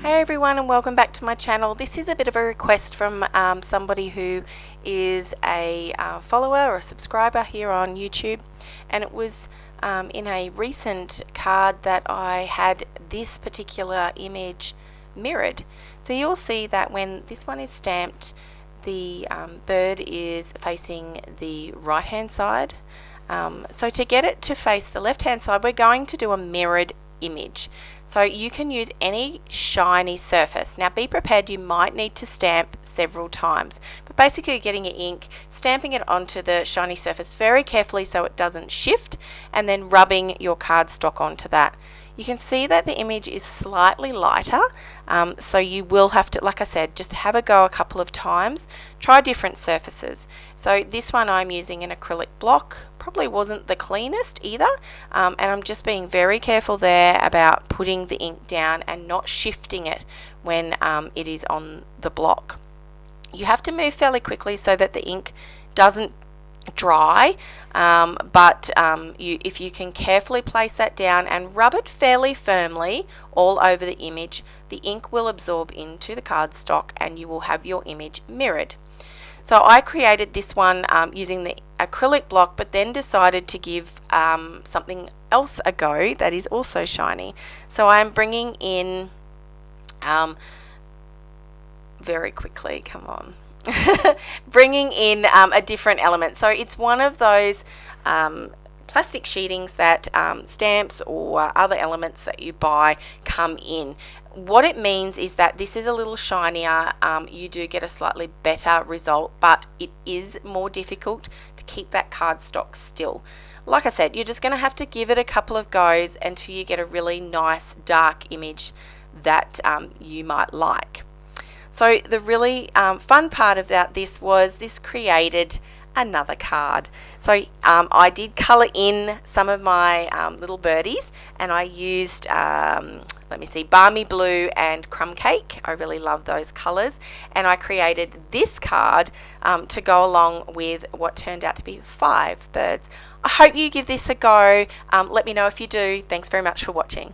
Hey everyone, and welcome back to my channel. This is a bit of a request from somebody who is a follower or a subscriber here on YouTube, and it was in a recent card that I had this particular image mirrored. So you'll see that when this one is stamped, the bird is facing the right hand side. So to get it to face the left hand side, we're going to do a mirrored image. So you can use any shiny surface. Now be prepared, you might need to stamp several times, but basically getting your ink, stamping it onto the shiny surface very carefully so it doesn't shift, and then rubbing your cardstock onto that. You can see that the image is slightly lighter, so you will have to, like I said, just have a go a couple of times. Try different surfaces. So this one I'm using an acrylic block. Probably wasn't the cleanest either, and I'm just being very careful there about putting the ink down and not shifting it when it is on the block. You have to move fairly quickly so that the ink doesn't dry, but if you can carefully place that down and rub it fairly firmly all over the image, the ink will absorb into the cardstock and you will have your image mirrored. So I created this one using the acrylic block, but then decided to give something else a go that is also shiny. So I'm bringing in very quickly, come on, bringing in a different element. So it's one of those plastic sheetings that stamps or other elements that you buy come in. What it means is that this is a little shinier, you do get a slightly better result, but it is more difficult to keep that cardstock still. Like I said, you're just going to have to give it a couple of goes until you get a really nice dark image that you might like. So the really fun part about this was this created another card. So I did colour in some of my little birdies, and I used let me see, Balmy Blue and Crumb Cake. I really love those colours, and I created this card to go along with what turned out to be 5 birds. I hope you give this a go. Let me know if you do. Thanks very much for watching.